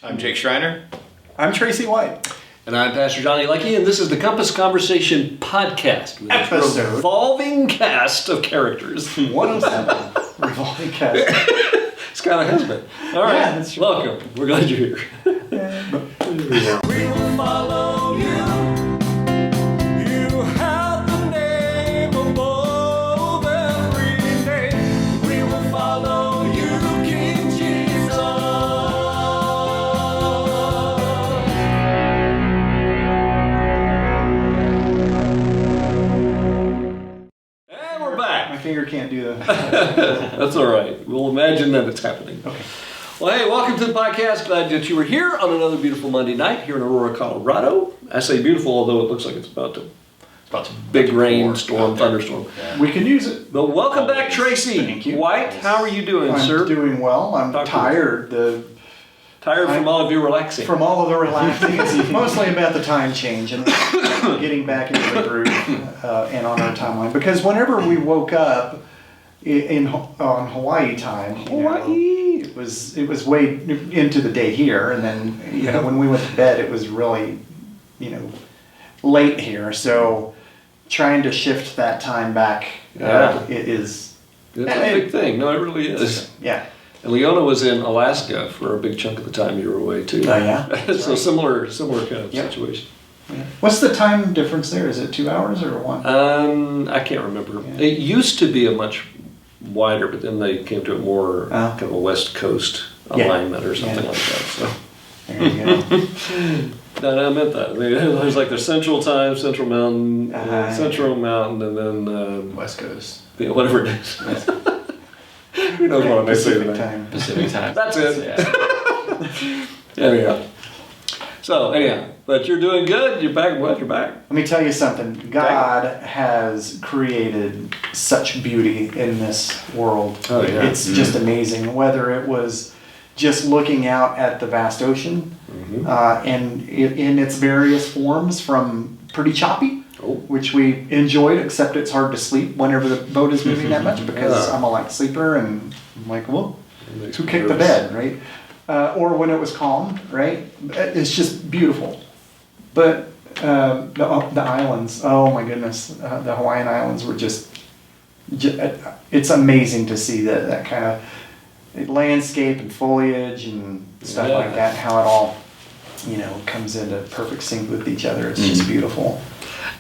I'm Jake Schriner. I'm Tracey White. And I'm Pastor Johnny Leckie, and this is the Compass Conversation Podcast with a revolving cast of characters. 107 revolving cast. It's kind of has been. All right, Yeah, that's true. welcome. We're glad you're here. We will follow you. You have the name above every name. We will follow you, King Jesus. And we're back. My finger can't do that. That's all right. We'll imagine that it's happening. Okay. Well, hey, welcome to the podcast. Glad that you were here on another beautiful Monday night here in Aurora, Colorado. I say beautiful, although it looks like it's about to big rainstorm, thunderstorm. Yeah. We can use it. But welcome back, Always. Tracy Thank you. White. How are you doing, I'm sir? doing well. I'm Talk to tired. Tired from all of you relaxing? From all of the relaxing. It's mostly about the time change and getting back into the groove and on our timeline. Because whenever we woke up on Hawaii time, you know, it was way into the day here, and then when we went to bed, it was really late here. So trying to shift that time back, it is. It's a big thing. No, it really is. Yeah. And Leona was in Alaska for a big chunk of the time you were away too. Oh yeah. So similar kind of Yep. situation. Yeah. What's the time difference there? Is it 2 hours or 1? I can't remember. Yeah. It used to be a much wider, but then they came to a more kind of a West Coast alignment or something like that. So. There you go. No, I meant that. I mean, there's like the Central Time, Central Mountain, Central yeah. Mountain, and then West Coast. whatever it is. Who knows what I may say Pacific today. time. Pacific time. That's it. Yeah. Anyhow. So, anyhow, but you're doing good. You're back. I'm glad you're back. Let me tell you something. God has created such beauty in this world. Oh, yeah. It's just amazing. Whether it was just looking out at the vast ocean and in its various forms, from pretty choppy, which we enjoyed, except it's hard to sleep whenever the boat is moving that much because I'm a light sleeper and I'm like, well, who kicked the bed, right? Or when it was calm, right? It's just beautiful. But the islands, oh my goodness, the Hawaiian Islands were just it's amazing to see that kind of landscape and foliage and stuff like that, and how it all, comes into perfect sync with each other. It's just beautiful.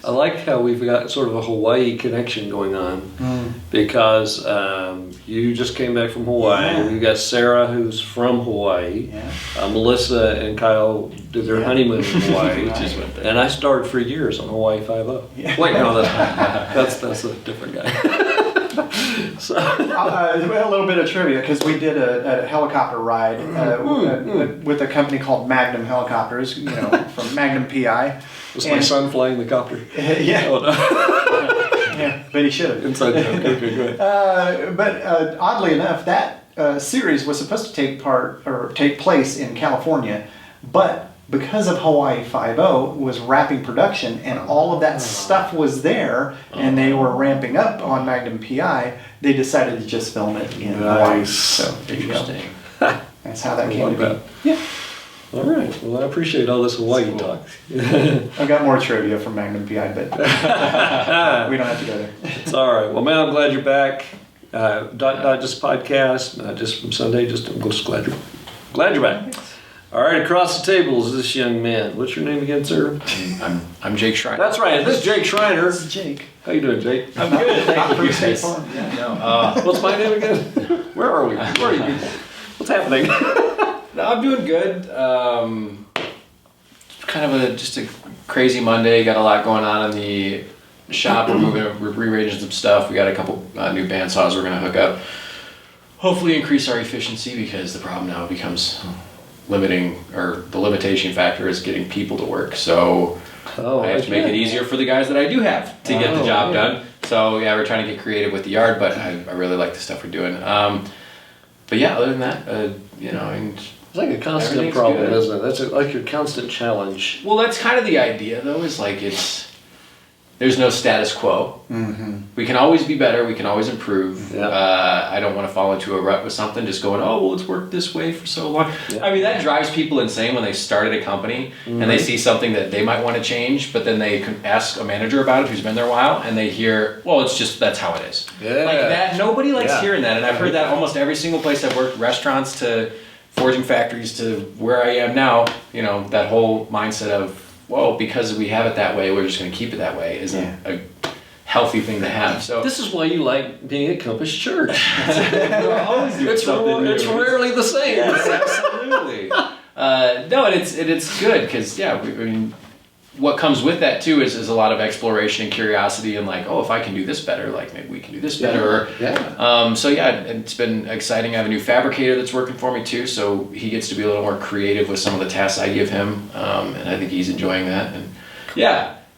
I like how we've got sort of a Hawaii connection going on because you just came back from Hawaii. Yeah. We've got Sarah, who's from Hawaii. Yeah. Melissa and Kyle did their honeymoon in Hawaii. Just went there. And I started for years on Hawaii 5-0. Yeah. Wait, no, that's a different guy. So. A little bit of trivia, because we did a helicopter ride with a company called Magnum Helicopters, from Magnum PI. Was my son flying the copter? Yeah. Oh, no. Yeah, but he should have. Inside joke. Okay, good. But oddly enough, that series was supposed to take place in California, but because of Hawaii 5-0 was wrapping production and all of that stuff was there, and they were ramping up on Magnum PI, they decided to just film it in Hawaii. So there you go. Interesting. That's how that I came love to that. be. Yeah. All right. Well, I appreciate all this Hawaii Cool. talk. I've got more trivia from Magnum PI, but we don't have to go there. It's all right. Well, man, I'm glad you're back. Not just podcast, not just from Sunday. I'm just glad you're back. All right, across the table is this young man. What's your name again, sir? I'm Jake Schriner. That's right. This is Jake Schreiner. This is Jake. How you doing, Jake? I'm good. Not Thank from you State guys. Farm. Yeah. No, What's my name again? Where are we? Where are you people? What's happening? no, I'm doing good. Kind of just a crazy Monday. Got a lot going on in the shop. We're rearranging some stuff. We got a couple new bandsaws we're going to hook up. Hopefully increase our efficiency, because the problem now becomes the limitation factor is getting people to work. So I have to make it easier for the guys that I do have to get the job done. So yeah, we're trying to get creative with the yard, but I really like the stuff we're doing. But yeah, other than that, and It's like a constant Everything's problem, good. isn't it? That's like your constant challenge. well, that's kind of the idea, though. Is like there's no status quo. We can always be better. We can always improve. Yeah. I don't want to fall into a rut with something, just going, oh, well, it's worked this way for so long. Yeah. I mean, that drives people insane when they started a company and they see something that they might want to change, but then they can ask a manager about it who's been there a while, and they hear, well, it's just, that's how it is. Yeah. Like that, nobody likes Yeah. hearing that, and I've heard that almost every single place I've worked, restaurants to forging factories to where I am now, you know, that whole mindset of, well, because we have it that way, we're just going to keep it that way, isn't a healthy thing to have. So This is why you like being at Compass Church. always doing something new. It's rarely the same. Yes, absolutely. No, and it's good because I mean, what comes with that too is a lot of exploration and curiosity and like, oh, if I can do this better, like maybe we can do this better. So it's been exciting. I have a new fabricator that's working for me too, so he gets to be a little more creative with some of the tasks I give him, and I think he's enjoying that. And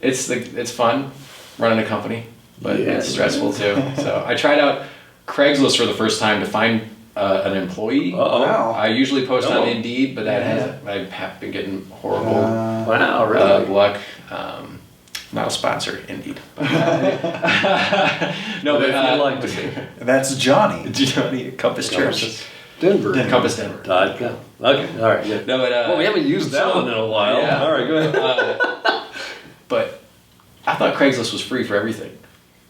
it's fun running a company, but it's stressful too. So I tried out Craigslist for the first time to find an employee. Wow. I usually post on Indeed, but that I have been getting horrible Wow, really? luck. Not a sponsor, Indeed. No, But but if you'd like to be. That's Johnny. Johnny Compass Church. Denver. Compass Denver. .com. Okay, all right, yeah. No, but Well, we haven't used that one in a while. Yeah. All right, go ahead. But I thought Craigslist was free for everything.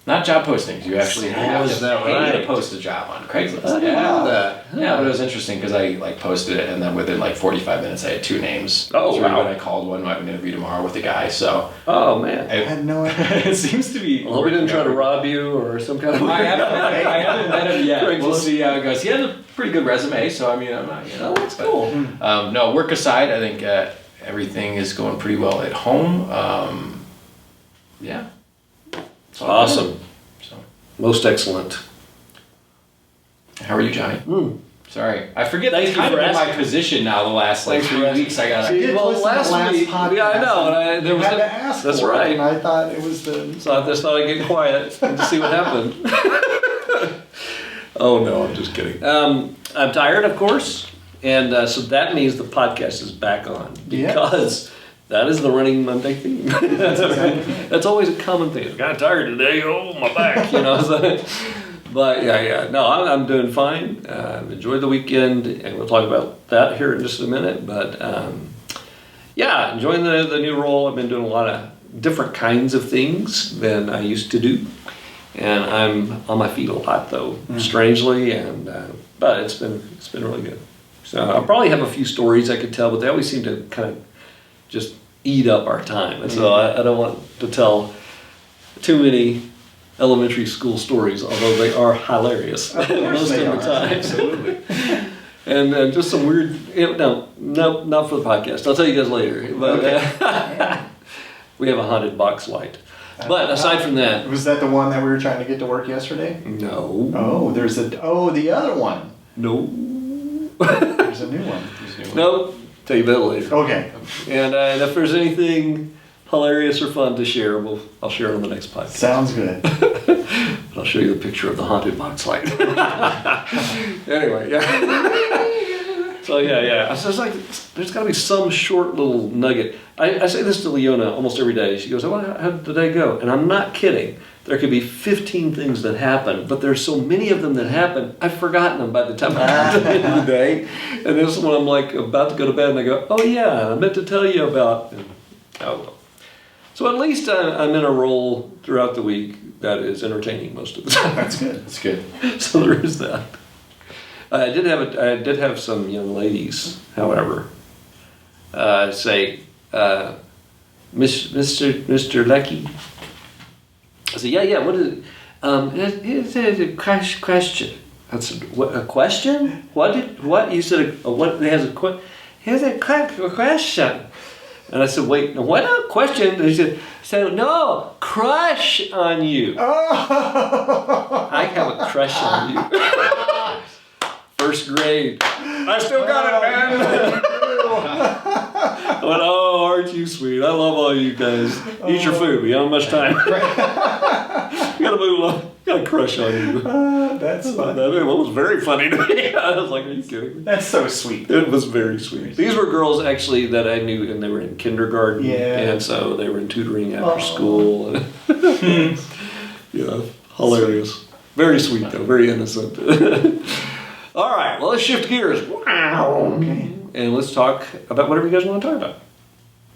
Not job postings. You actually have is to that pay right? to post a job on Craigslist. I didn't know that. Yeah, but it was interesting because I like posted it, and then within like 45 minutes, I had 2 names. Oh, Three, wow. And I called one. I have an interview tomorrow with the guy. So Oh, man. I had no idea. it seems to be. I hope he didn't try to rob you or some kind of... I haven't met him yet. We'll Craigslist. see how it goes. He has a pretty good resume, so I mean, I'm not. Oh, that's cool. No, work aside, I think everything is going pretty well at home. Yeah. It's all Awesome. good. So, Most excellent. how are you, Johnny? Sorry, I forget. Thank That's you kind for of been my asking. position now. The last like Thanks for 3 asking. weeks, I got. See, did Well, listen to the last last week- podcast, yeah, I know, and there you was had a- to ask that's for right. it, and I thought it was the... So I just thought I'd get quiet and to see what happened. Oh, no, I'm just kidding. I'm tired, of course, and so that means the podcast is back on because that is the running Monday theme. That's always a common thing. I'm kind of tired today. Oh, my back, you know. So, but no, I'm doing fine. Enjoyed the weekend, and we'll talk about that here in just a minute. But enjoying the new role. I've been doing a lot of different kinds of things than I used to do. And I'm on my feet a lot, though, strangely, and but it's been really good. So I'll probably have a few stories I could tell, but they always seem to kind of just eat up our time, and so I don't want to tell too many elementary school stories, although they are hilarious most of the time. Absolutely. And just some weird. No, not for the podcast. I'll tell you guys later. But we have a haunted box light. But aside from that, Was that the one that we were trying to get to work yesterday? no, Oh, the other one. no, There's a new one. no. Tell you that later. Okay. And if there's anything hilarious or fun to share, I'll share it on the next podcast. Sounds good. I'll show you the picture of the haunted box light. Anyway, So yeah. So it's like there's got to be some short little nugget. I say this to Leona almost every day. She goes, "Oh, how did the day go?" And I'm not kidding. There could be 15 things that happen, but there's so many of them that happen, I've forgotten them by the time I get to the end of the day. And this one, I'm like about to go to bed, and I go, "Oh yeah, I meant to tell you about." And, oh well. So at least I'm in a role throughout the week that is entertaining most of the time. That's good. That's good. So there is that. I did have some young ladies, however, say, Mr. Leckie. I said, yeah. What is it? It's a question. I said, what, a question? What? You said what? Here's a question. And I said, wait, what a question? And he said, so no, crush on you. I have a crush on you. First grade. I still got it, man. I went, oh, aren't you sweet? I love all you guys. Eat your food. We don't have much time. We gotta move along. Got a crush on you. That's fun. That was very funny to me. I was like, are you kidding me? That's so sweet. It was very sweet. These were girls actually that I knew, and they were in kindergarten. Yeah. And so they were in tutoring after school. And hilarious. Very sweet though, very innocent. All right, well, let's shift gears. Okay. And let's talk about whatever you guys want to talk about.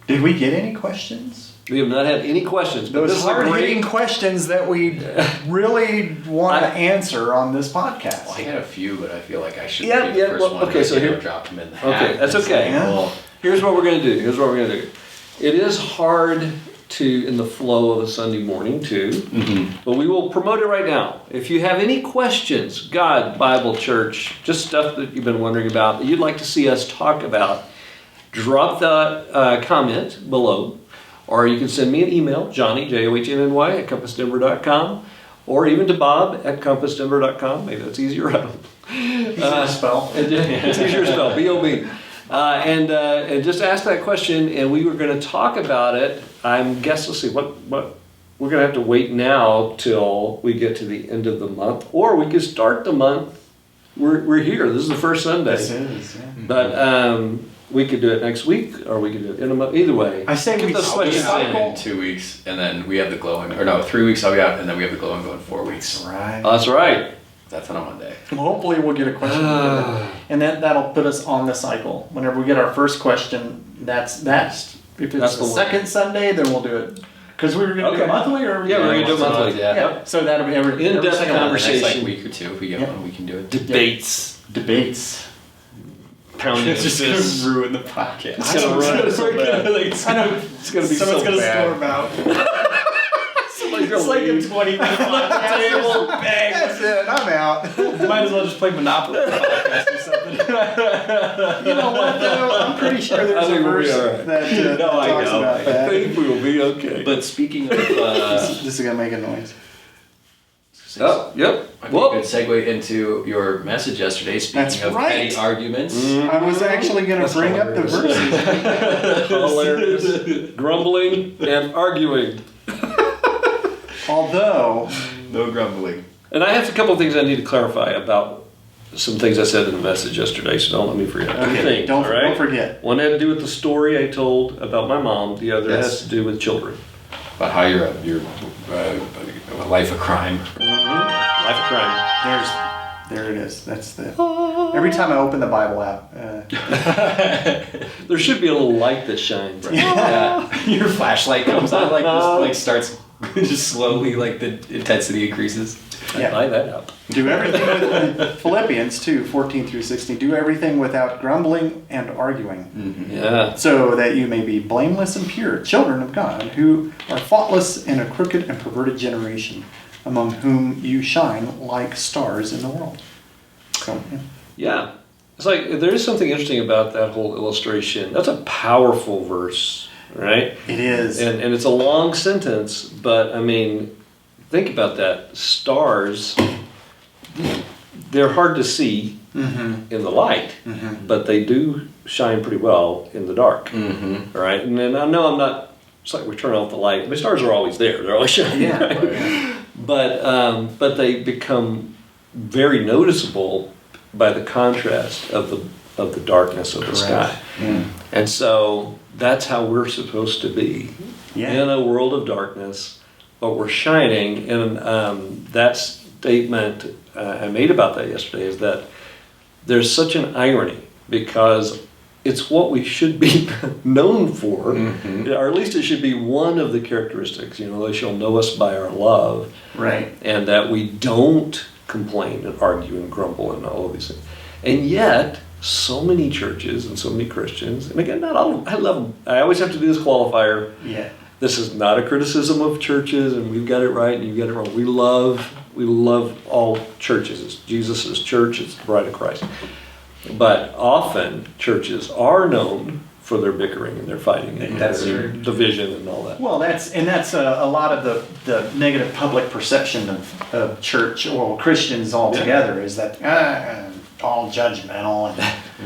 Did we get any questions? We have not had any questions, but this Those is a hard-hitting great... questions that we really want to answer on this podcast. Well, I had a few, but I feel like I should Yeah, be the yeah, first well, one okay, to so here- drop them in the hat. Okay, that's It's okay. like, well, Here's what we're going to do. It is hard to, in the flow of a Sunday morning too, but we will promote it right now. If you have any questions, God, Bible, church, just stuff that you've been wondering about that you'd like to see us talk about, drop the comment below, or you can send me an email, Johnny, Johnnny, at compassdenver.com, or even to Bob at compassdenver.com. Maybe that's easier. I don't know. Easy to spell. It's easier to spell, B-O-B. And just ask that question, and we were going to talk about it. Let's see, what we're going to have to wait now till we get to the end of the month, or we could start the month. We're here. This is the first Sunday. This is, yeah. But we could do it next week, or we could do it in a month. Either way. I say Get we those I'll be questions out in. in 2 weeks, and then we have the glowing, or no, 3 weeks I'll be out, and then we have the glowing going 4 weeks. Right. That's right. That's on a Monday. Well, hopefully we'll get a question. And that'll put us on the cycle. Whenever we get our first question, that's. If That's it's the the one. second Sunday, then we'll do it. Because we were going to do Okay. it monthly, or Yeah, we're gonna do it once a month, monthly. yeah. Yeah. So that'll be every In-depth second The conversation. next week or two, if we get Yep. one, we can do it. Debates. Debates. Pounding It's just fists. gonna ruin the podcast. It's gonna run it so bad. I know. It's gonna be Someone's so gonna bad. storm out. Somebody's It's like a 20 minute table. Bang. That's it. I'm out. Might as well just play Monopoly podcast or something. You know what though? I'm pretty sure I there's a think we'll be verse all right. that No, I talks know. about I that. think we will be okay. But speaking of, This is gonna make a noise. Oh, yep. might be a good segue into your message yesterday. Speaking That's of right. petty arguments, I was actually gonna That's bring up the hilarious. verses. Hilarious. Grumbling and arguing. Although, no grumbling. And I have a couple of things I need to clarify about some things I said in the message yesterday, so don't let me forget. Two okay, things, don't all right? forget. One had to do with the story I told about my mom. The other Yes. has to do with children. About how you're a life of crime. Life of crime. There it is. That's the. Every time I open the Bible app, There should be a little light that shines. Yeah. Your flashlight comes on, like starts just slowly, like the intensity increases. I buy that up. do everything with Philippians 2:14-16. Do everything without grumbling and arguing, Yeah. so that you may be blameless and pure, children of God, who are faultless in a crooked and perverted generation, among whom you shine like stars in the world. So, yeah. Yeah. It's like there is something interesting about that whole illustration. That's a powerful verse, right? It is. And it's a long sentence, but I mean, think about that. Stars, they're hard to see in the light, but they do shine pretty well in the dark, right? And then I know I'm not. It's like we turn off the light. The stars are always there; they're always shining. Yeah. right? But they become very noticeable by the contrast of the darkness of the sky. And so that's how we're supposed to be in a world of darkness, but we're shining. And that statement I made about that yesterday is that there's such an irony, because it's what we should be known for, or at least it should be one of the characteristics. They shall know us by our love, Right. and that we don't complain and argue and grumble and all of these things. And yet, so many churches and so many Christians, and again, not all. I love them. I always have to do this qualifier. Yeah. This is not a criticism of churches, and we've got it right and you've got it wrong. We love all churches. It's Jesus' church. It's the bride of Christ. But often churches are known for their bickering and their fighting and That's their true. division and all that. Well, that's a lot of the negative public perception of church or Christians altogether is that all judgmental and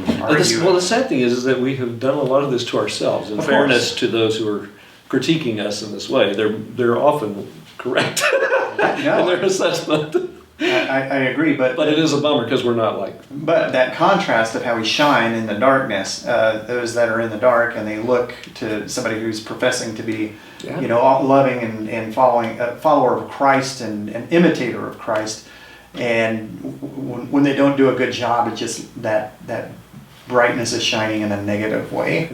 But the arguing. sad thing is that we have done a lot of this to ourselves. In Of fairness course. to those who are critiquing us in this way, they're often correct in No, their assessment. I agree, but But it is a bummer because we're not like. But that contrast of how we shine in the darkness, those that are in the dark and they look to somebody who's professing to be, Yeah. loving and following, a follower of Christ and an imitator of Christ, and when they don't do a good job, it's just that brightness is shining in a negative way.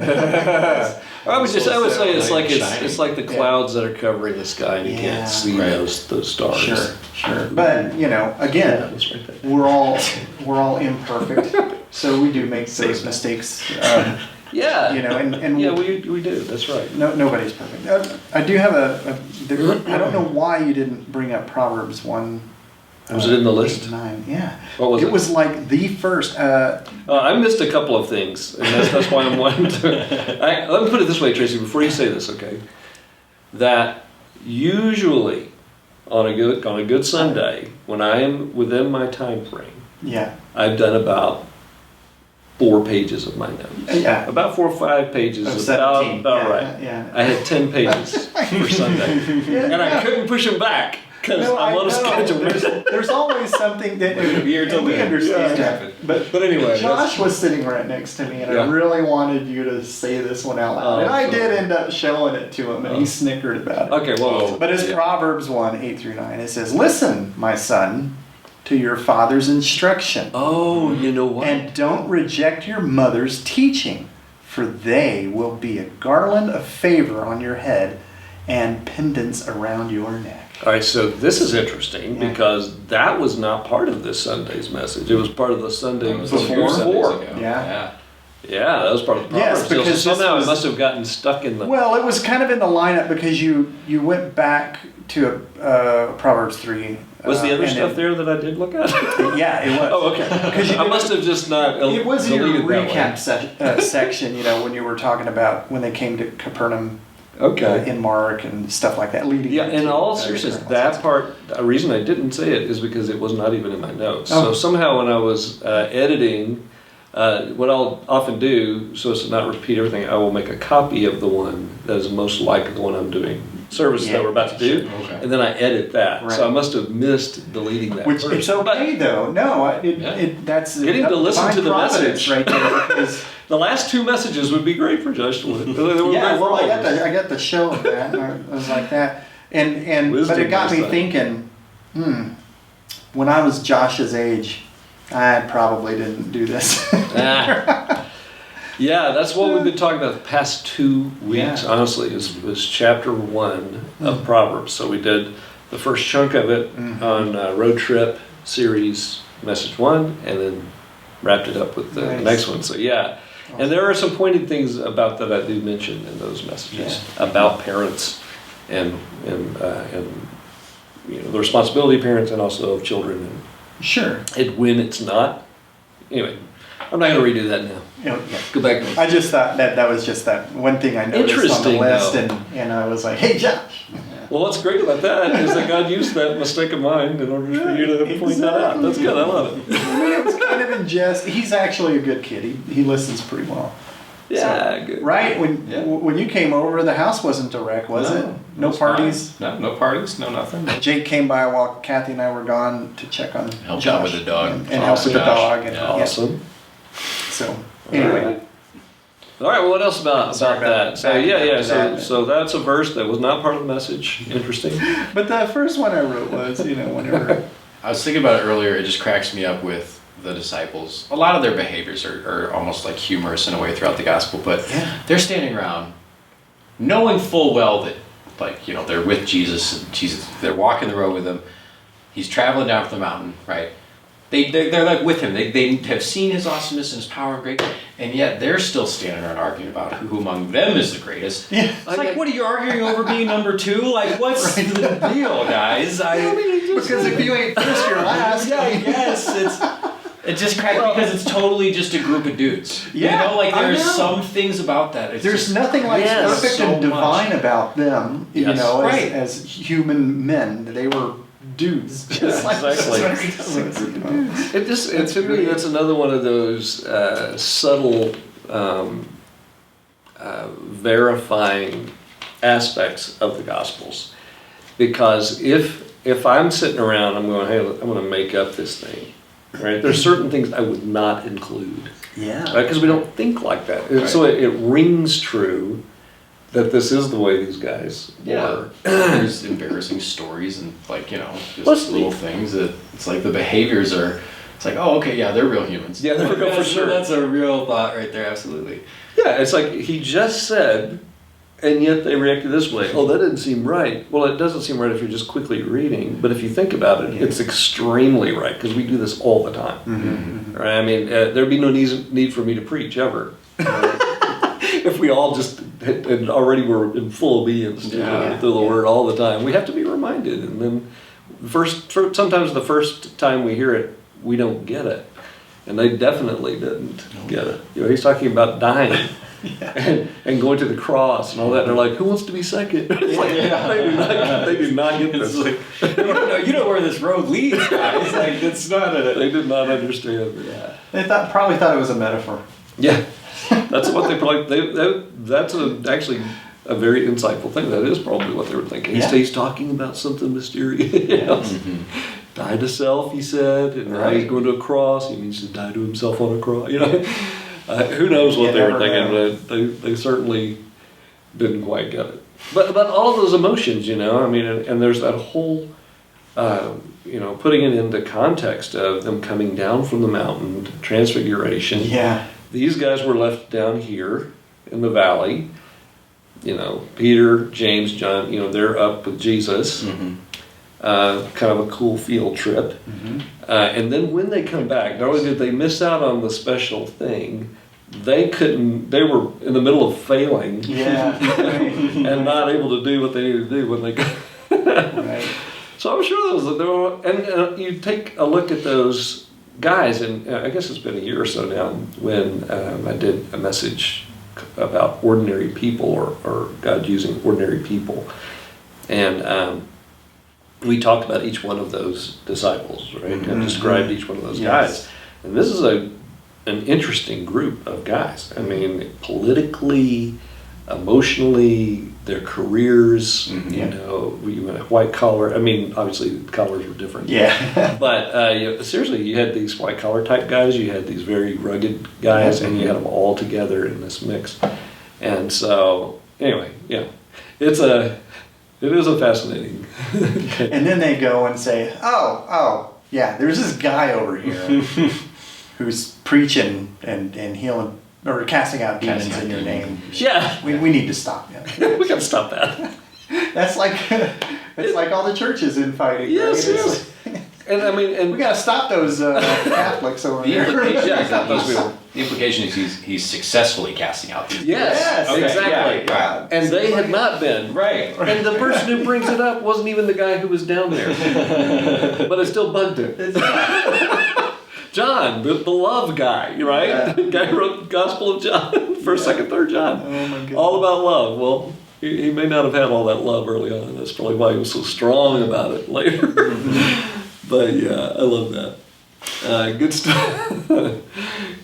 I would say it's like Shining. it's like the clouds that are covering the sky and you Yeah. can't see Right. those stars. Sure. But Yeah, again, that's right there. we're all imperfect, so we do make those mistakes. Yeah. And Yeah, we do. That's right. nobody's perfect. I do have I don't know why you didn't bring up Proverbs 1. Was it in the list? 8 and 9. Yeah. What was it? It was like the first. I missed a couple of things, and that's why I'm wanting to. Let me put it this way, Tracy, before you say this, okay? That usually on a good Sunday, when I am within my time frame, Yeah. I've done about 4 pages of my notes. Yeah. About 4 or 5 pages. Of About 17. right. Yeah. I had 10 pages for Sunday, and I couldn't push them back because I'm on a schedule. There's always something that Year till and we then. understand Yeah. that. But anyway, Josh was sitting right next to me, and Yeah. I really wanted you to say this one out loud. Oh, and I sorry. did end up showing it to him, and he snickered about it. Okay, well, But it's yeah. Proverbs 1, 8 through 9. It says, "Listen, my son, to your father's instruction, Oh, you know what? and don't reject your mother's teaching, for they will be a garland of favor on your head and pendants around your neck." All right, so this is interesting Yeah. because that was not part of this Sunday's message. It was part of the Sunday That was before. 2 Sundays ago. Yeah. Yeah, that was part of the Yes, Proverbs. So because this somehow was- it must have gotten stuck in the. Well, it was kind of in the lineup because you went back to Proverbs 3. was the other and stuff it- there that I did look at? Yeah, it was. Oh, okay. you I did- must have just not. It was in your deleted that recap section, when you were talking about when they came to Capernaum one. Okay. in Mark and stuff like that. Leading Yeah, up in to, all the seriousness, current that lessons. part, the reason I didn't say it is because it was not even in my notes. Oh. So somehow when I was editing, what I'll often do, so as to not repeat everything, I will make a copy of the one that is most like the one I'm doing, service Yeah, that we're about to do, Okay. and then I edit that. Right. So I must have missed deleting that Which first. it's okay though. No, Yeah. that's Getting to listen divine to the providence message. right there. Because, The last 2 messages would be great for Josh to listen. They were yeah, great for well, all of us. I got the show of that. And I was like that, and but Wisdom it got me last time. thinking. When I was Josh's age, I probably didn't do this. Ah. Yeah, that's what we've been talking about the past 2 weeks, Yeah. honestly, is chapter 1 of Proverbs. So we did the first chunk of it on Road Trip Series, Message 1, and then wrapped it up with the Nice. next one. So yeah, and there are some pointed things about that I do mention in those messages about parents and the responsibility of parents and also of children Sure. and when it's not. Anyway, I'm not going to redo that now. Yeah. Go back. I just thought that was just that one thing I noticed on the Interesting, list, though. and I was like, "Hey, Josh." Well, what's great about that is that God used that mistake of mine in order for you to point that out. That's good. I love it. I mean, it was kind of in jest. He's actually a good kid. He listens pretty well. Yeah, good. Right when Yeah. when you came over, the house wasn't a wreck, was it? No was parties. fine. No parties. No nothing. Jake came by while Kathy and I were gone to check on Helped Josh out with the dog. and help with the Josh. dog. And, Yeah. Awesome. So anyway, All right. Well, what else about Sorry about that? So backing yeah, up yeah. to So that. so that's a verse that was not part of the message. Interesting. but the first one I wrote was, whenever I was thinking about it earlier. It just cracks me up with the disciples. A lot of their behaviors are almost like humorous in a way throughout the gospel, but Yeah. they're standing around knowing full well that, they're with Jesus and Jesus, they're walking the road with him. He's traveling down from the mountain, right? They're like with him. They have seen his awesomeness and his power and great, and yet they're still standing around arguing about who among them is the greatest. Yeah. It's like, what are you arguing over being number 2? Like, what's the deal, guys? because if you ain't first, you're last. Yeah, I guess it just cracked because it's totally just a group of dudes. Yeah, I there's know. some things about that. It's There's just, nothing like Yes, perfect so and divine much. about them, Yes. Right. as human men. They were dudes. Just like Exactly. To me, that's another one of those subtle verifying aspects of the Gospels. because if I'm sitting around, I'm going, hey, I'm going to make up this thing, right? There's certain things I would not include, Yeah. right? Because we don't think like that. Right. So it rings true that this is the way these guys were. There's embarrassing stories and like, you know, just Plus, little things that it's like the behaviors are, it's like, oh, okay, yeah, they're real humans. Yeah, they're real for sure. That's a real thought right there, absolutely. Yeah, it's like he just said, and yet they reacted this way. Oh, that didn't seem right. Well, it doesn't seem right if you're just quickly reading, but if you think about it, it's extremely right, because we do this all the time. Mm-hmm. Right? I mean, there'd be no need for me to preach ever. If we all just and already were in full obedience to the word all the time. We have to be reminded, and then sometimes the first time we hear it, we don't get it, and they definitely didn't get it. You know, he's talking about dying and going to the cross and all that. And they're like, "Who wants to be second?" It's like, they do not get this. Like, you know where this road leads, guys. Like, it's not a. They did not understand. Yeah. They probably thought it was a metaphor. Yeah, that's what they probably. That's actually a very insightful thing. That is probably what they were thinking. Yeah. He's talking about something mysterious. Die to self, he said, and now he's going to a cross. He means to die to himself on a cross. You know, who knows what they were thinking? But they certainly didn't quite get it. But all of those emotions, you know, I mean, and there's that whole, you know, putting it into context of them coming down from the mountain, transfiguration. Yeah. These guys were left down here in the valley. You know, Peter, James, John, you know, they're up with Jesus. Kind of a cool field trip. And then when they come back, not only did they miss out on the special thing, they were in the middle of failing and not able to do what they needed to do when they got. Right. So I'm sure there were, and you take a look at those guys, and I guess it's been a year or so now when I did a message about ordinary people or God using ordinary people. And we talked about each one of those disciples, right? And described each one of those guys. And this is an interesting group of guys. I mean, politically, emotionally, their careers, you know, you had a white collar. I mean, obviously, the collars were different. Yeah. But you know, seriously, you had these white collar type guys, you had these very rugged guys, and you had them all together in this mix. And so, anyway, yeah, it is a fascinating. And then they go and say, oh, yeah, there's this guy over here who's preaching and healing or casting out demons in your name. Yeah. We need to stop him. We gotta stop that. That's like it's like all the churches infighting. Yes, right? yes. And I mean, We gotta stop those Catholics over The there. implication, Yeah, is that those people. the implication is he's successfully casting out these. yes, Okay, exactly. yeah. And they had not been. Right. And the person who brings it up wasn't even the guy who was down there. But it still bugged him. John, the love guy, right? Yeah. The guy who wrote the Gospel of John, 1st, 2nd, 3rd John. Oh my goodness. All about love. Well, he may not have had all that love early on. That's probably why he was so strong about it later. But yeah, I love that. Good stuff.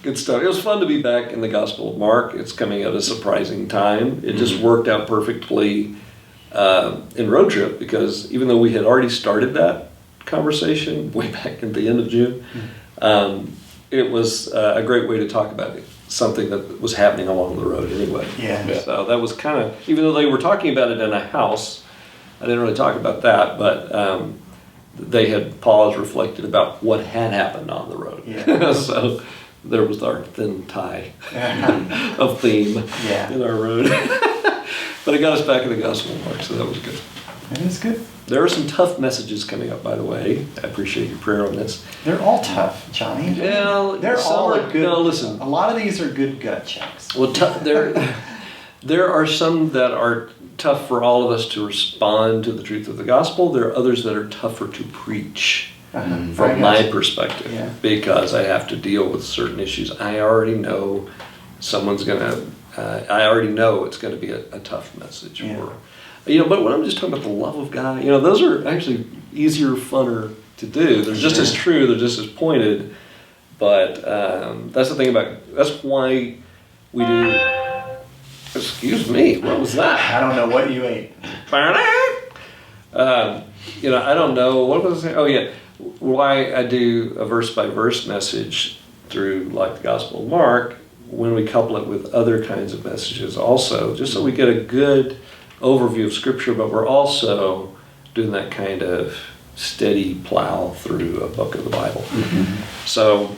Good stuff. It was fun to be back in the Gospel of Mark. It's coming at a surprising time. It just worked out perfectly in Road Trip, because even though we had already started that conversation way back at the end of June, it was a great way to talk about it, something that was happening along the road anyway. Yeah. So that was kind of, even though they were talking about it in a house, I didn't really talk about that, but they had paused, reflected about what had happened on the road. Yeah. So there was our thin tie of theme in our road. But it got us back in the Gospel of Mark, so that was good. It is good. There are some tough messages coming up, by the way. I appreciate your prayer on this. They're all tough, Johnny. Yeah, They're some all are- good. no, listen. A lot of these are good gut checks. Well, there are some that are tough for all of us to respond to the truth of the gospel. There are others that are tougher to preach from my perspective, because I have to deal with certain issues. I already know someone's gonna. I already know it's going to be a tough message for. You know, but when I'm just talking about the love of God, you know, those are actually easier, funner to do. They're just as true. They're just as pointed. But that's the thing that's why we do. Excuse me, what was that? I don't know what you ate. I don't know, what was I saying? Oh yeah, why I do a verse by verse message through like the Gospel of Mark when we couple it with other kinds of messages also, just so we get a good overview of Scripture, but we're also doing that kind of steady plow through a book of the Bible. So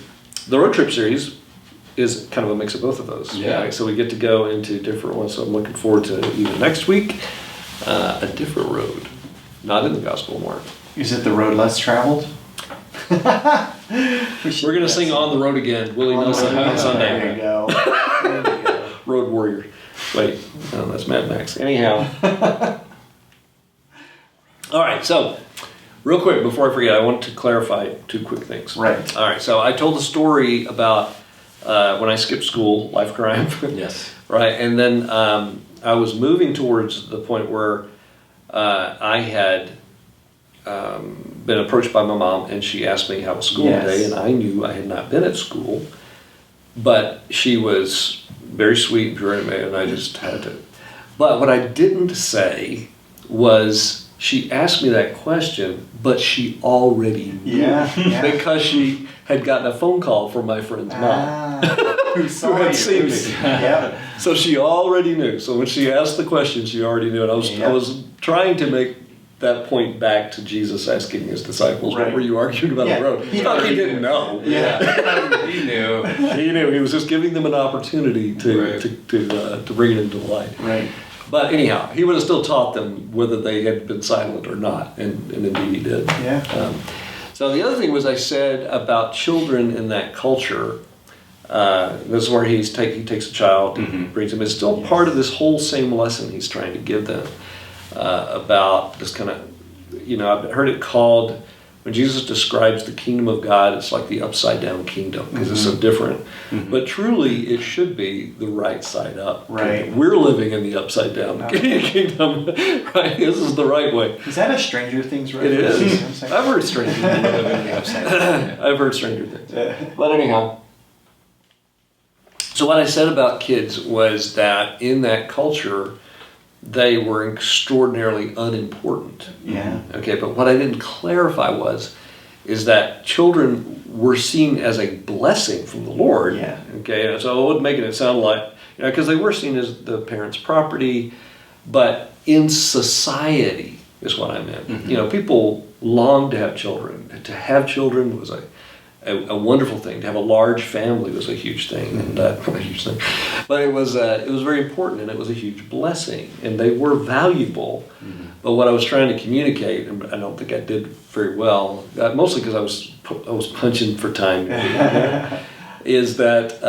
the road trip series is kind of a mix of both of those. Yeah. Right? So we get to go into different ones. So I'm looking forward to even next week, a different road, not in the Gospel of Mark. Is it the road less traveled? We're going to sing On the Road Again, Willie Nelson on Sunday. There you go. There you go. Road Warrior. Wait, no, that's Mad Max. Anyhow. All right, so real quick before I forget, I want to clarify two quick things. Right. All right, so I told the story about when I skipped school, life crime. Yes. Right, and then I was moving towards the point where I had been approached by my mom, and she asked me how was school today, and I knew I had not been at school, but she was very sweet and pure, and I just had to. But what I didn't say was she asked me that question, but she already knew. Yeah. Because she had gotten a phone call from my friend's mom. Who saw Who had you. seen me. Yeah. So she already knew. So when she asked the question, she already knew. And I was trying to make that point back to Jesus asking his disciples, Right. what were you arguing about on the road? He thought he didn't know. Yeah. He knew. He knew. He was just giving them an opportunity to bring it into light. Right. But anyhow, he would have still taught them whether they had been silent or not, and indeed he did. Yeah. So the other thing was I said about children in that culture. This is where he takes a child and brings him. It's still part of this whole same lesson he's trying to give them about this kind of, I've heard it called, when Jesus describes the kingdom of God, it's like the upside down kingdom because it's so different. But truly, it should be the right side up. Right. We're living in the upside down kingdom, right? This is the right way. Is that a Stranger Things It reference? is. I've heard Stranger Things. I've heard Stranger Things. But anyhow. So what I said about kids was that in that culture, they were extraordinarily unimportant. Yeah. Okay, but what I didn't clarify is that children were seen as a blessing from the Lord. Yeah. Okay, so I wasn't making it sound like, because they were seen as the parents' property, but in society is what I meant. People longed to have children. To have children was a wonderful thing. To have a large family was a huge thing, and not a huge thing, but it was very important, and it was a huge blessing, and they were valuable. But what I was trying to communicate, and I don't think I did very well, mostly because I was punching for time, is that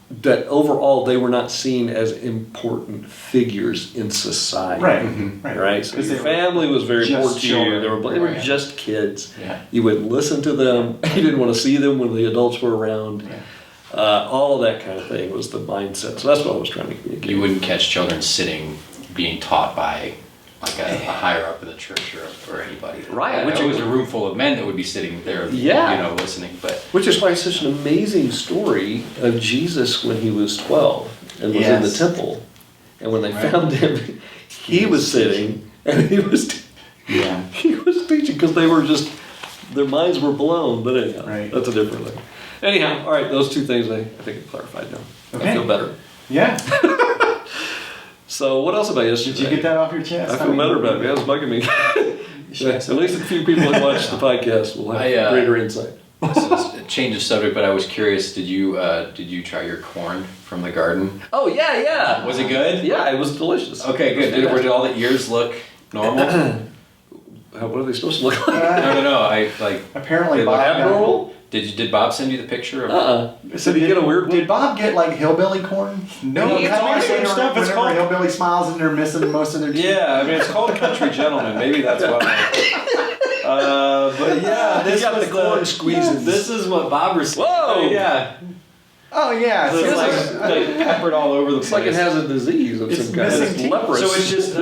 that overall they were not seen as important figures in society. Right. So your family was very important to you. They were just kids. Yeah. You wouldn't listen to them. You didn't want to see them when the adults were around. Yeah. All of that kind of thing was the mindset. So that's what I was trying to communicate. You wouldn't catch children sitting, being taught by like a higher up in the church or anybody. Right. Which was a room full of men that would be sitting there, listening. But Which is why it's such an amazing story of Jesus when he was 12 and was in the temple. And when they found him, he was sitting and he was teaching because they were just, their minds were blown. But anyhow, that's a different thing. Anyhow, all right, those two things I think I clarified now. Okay. I feel better. Yeah. So what else about yesterday? Did you get that off your chest? I feel better about it. Yeah, it's bugging me. At least a few people who watch the podcast will have greater insight. This is a change of subject, but I was curious. Did you try your corn from the garden? Oh yeah. Was it good? Yeah, it was delicious. Okay, good. Did all the ears look normal? What are they supposed to look like? No. Apparently, They look Bob abnormal. Did Bob send you the picture of? So did he get a weird? Did Bob get like hillbilly corn? No, it's all the same stuff. It's called hillbilly smiles and they're missing most of their teeth. Yeah, I mean it's called Country Gentleman. Maybe that's why. But yeah, this got was the corn squeezes. This is what Bob received. Whoa! Yeah. Oh yeah. So it's like peppered all over the place. It's like it has a disease of some kind. missing It's teeth. leprous. So it's just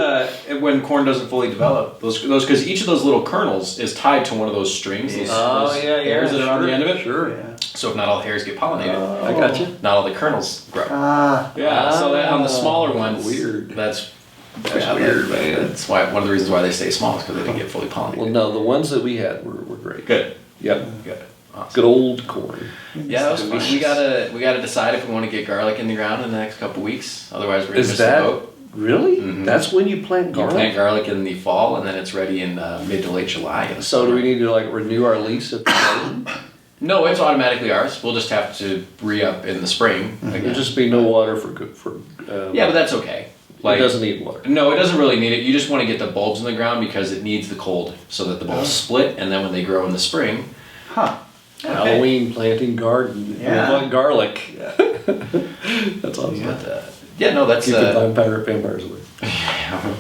when corn doesn't fully develop, those because each of those little kernels is tied to one of those strings. Those hairs that are on the end of it. Sure. Yeah. So if not all the hairs get pollinated, I got you. not all the kernels grow. Ah. Yeah. So that on the smaller ones, weird. That's That's weird, man. That's why one of the reasons why they stay small is because they didn't get fully pollinated. Well, no, the ones that we had were great. Good. Yep. Good. Awesome. Good old corn. Yeah, that was fun. We gotta decide if we want to get garlic in the ground in the next couple weeks. Otherwise, we're gonna miss the boat. Really? Mhm. That's when you plant garlic? You plant garlic in the fall, and then it's ready in mid to late July. In the So do summer. we need to like renew our lease at the garden? No, it's automatically ours. We'll just have to re-up in the spring. There'll just be no water for Yeah, but that's okay. it doesn't need water. No, it doesn't really need it. You just want to get the bulbs in the ground because it needs the cold so that the bulbs split, and then when they grow in the spring, Huh. Halloween planting garden. Yeah. Plant garlic. That's awesome. yeah, no, that's. Keep the vampires away.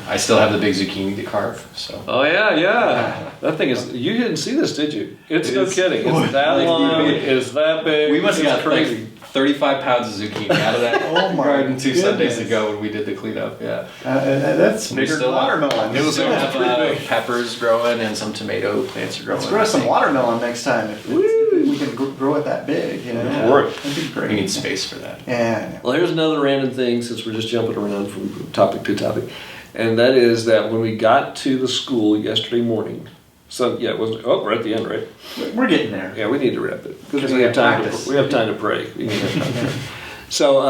I still have the big zucchini to carve. So. Oh yeah. That thing is. You didn't see this, did you? It's no kidding. It's that Like, long. It's that big. We must have it's got crazy. like 35 pounds of zucchini out of that Oh my garden 2 Sundays goodness. ago when we did the cleanup. Yeah. That's We bigger than still have- watermelon. We still That's have pretty big. peppers growing and some tomato plants are growing. Let's grow I some think. watermelon next time if we can grow it that big. You know, For it. that'd be great. We need space for that. Yeah. Well, here's another random thing since we're just jumping around from topic to topic. And that is that when we got to the school yesterday morning, so yeah, it was we're at the end, right? We're getting there. Yeah, we need to wrap it Because we we have have time. practice. We have time to pray. We need to have time to pray. So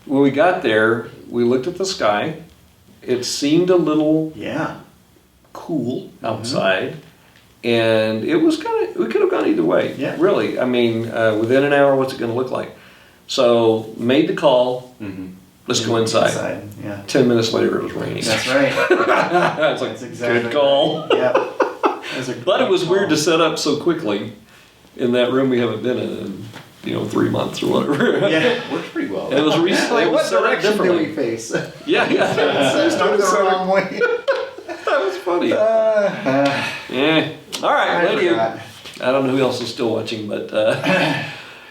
when we got there, we looked at the sky. It seemed a little Yeah. cool outside, and it was kind of. We could have gone either way. Yeah. Really. I mean, within an hour, what's it going to look like? So made the call. Mm-hmm. Let's go inside. Yeah. 10 minutes later, it was raining. That's right. It's like, That's exactly good call. right. Yeah. That's a But it was great weird to call. set up so quickly in that room we haven't been in 3 months or whatever. Yeah. Worked pretty well. And it was recently. Like, It was what set up direction do we differently. face? Yeah. Started the wrong way. That was funny. Yeah. All right, I lady. forgot. I don't know who else is still watching, but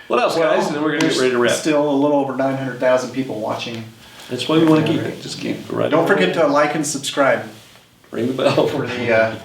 what else, guys? And then we're gonna get ready to wrap. Still a little over 900,000 people watching. That's why we want to keep it. Just keep it right. Don't forget to like and subscribe ring the bell for the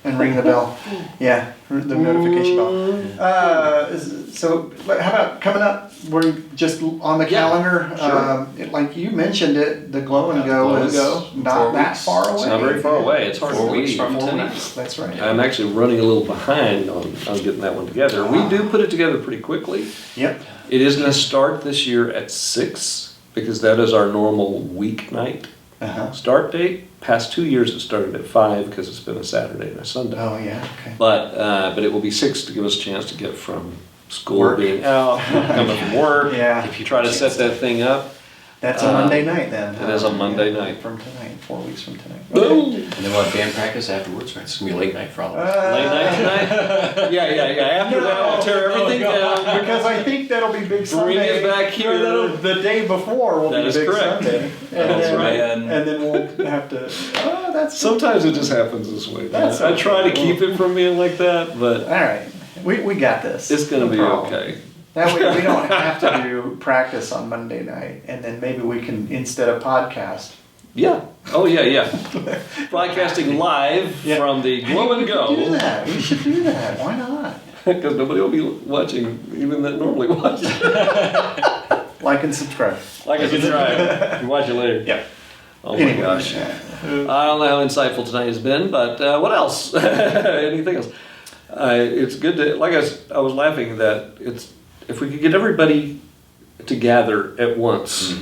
and ring the bell. Yeah, for the notification bell. So how about coming up? We're just on the Yeah, calendar. Like you mentioned it, the Glow and Go Glow and is Go, not 4 that weeks. far away. It's not very far away. It's hard 4 to weeks believe. from 4 tonight. weeks, that's right. I'm actually running a little behind on getting that one together. We do put it together pretty quickly. Yep. It is going to start this year at 6 because that is our normal weeknight Uh-huh. start date. Past 2 years it started at 5 because it's been a Saturday and a Sunday. Oh yeah. Okay. But it will be 6 to give us a chance to get from school Work. being out, coming from work. Yeah. If you try to set that thing up, That's a Monday night then. it is a Monday night. From tonight, 4 weeks from tonight. boom. And then we'll have band practice afterwards, right? It's going to be a late night for all of us. Late night tonight? Yeah. After that, I'll tear everything down. Because I think that'll be Big Bring Sunday. it back here. Or the day before will That be is Big correct. Sunday. That's then, right. And then we'll have to. Oh, that's Sometimes it just happens this way. That's I try to okay. keep it from being like that, All but right. We got this. it's going to No be problem. okay. That way we don't have to do practice on Monday night, and then maybe we can instead of podcast. Yeah. Oh, yeah. Broadcasting live Yeah. from the Glow and We should do Go. that. We should do that. Why not? Because nobody will be watching, even that normally watch. Like and subscribe. Like I subscribe. You watch it later. Yeah. Oh my gosh. I don't know how insightful tonight has been, but what else? Anything else? It's good to, like I was laughing that if we could get everybody to gather at once, it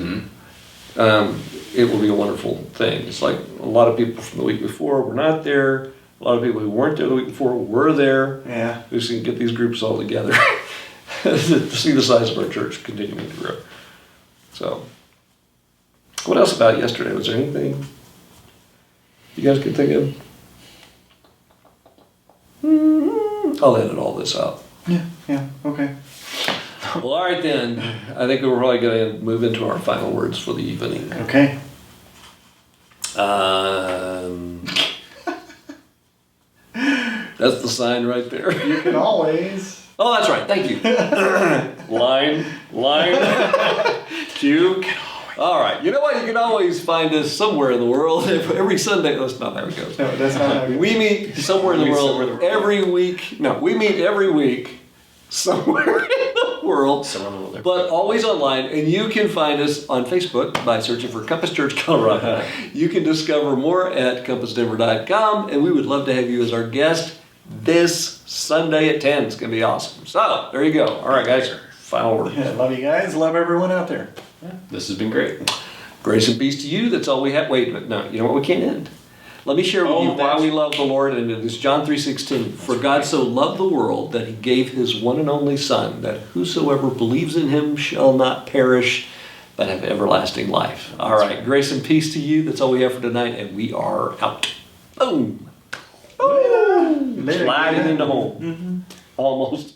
will be a wonderful thing. It's like a lot of people from the week before were not there. A lot of people who weren't there the week before were there. Yeah. We just need to get these groups all together to see the size of our church continuing to grow. So, what else about yesterday? Was there anything you guys could think of? I'll edit all this out. Yeah. Okay. Well, all right then. I think we're probably going to move into our final words for the evening. Okay. That's the sign right there. You can always. Oh, that's right. Thank you. Line. Cue. All right. You know what? You can always find us somewhere in the world every Sunday. That's not how it goes. No, that's not how it goes. We meet somewhere in the world every week. No, we meet every week somewhere in the world, Someone will never- but always online. And you can find us on Facebook by searching for Compass Church Colorado. You can discover more at compassdenver.com, and we would love to have you as our guest this Sunday at 10. It's going to be awesome. So, there you go. All right, guys. Final word. Yeah, love you guys. Love everyone out there. This has been great. Grace and peace to you. That's all we have. Wait, no, you know what? We can't end. Let me share with you why we love the Lord, and it is John 3:16. For God so loved the world that he gave his one and only Son, that whosoever believes in him shall not perish, but have everlasting life. All right, grace and peace to you. That's all we have for tonight, and we are out. Boom. Later. Sliding into home. Almost.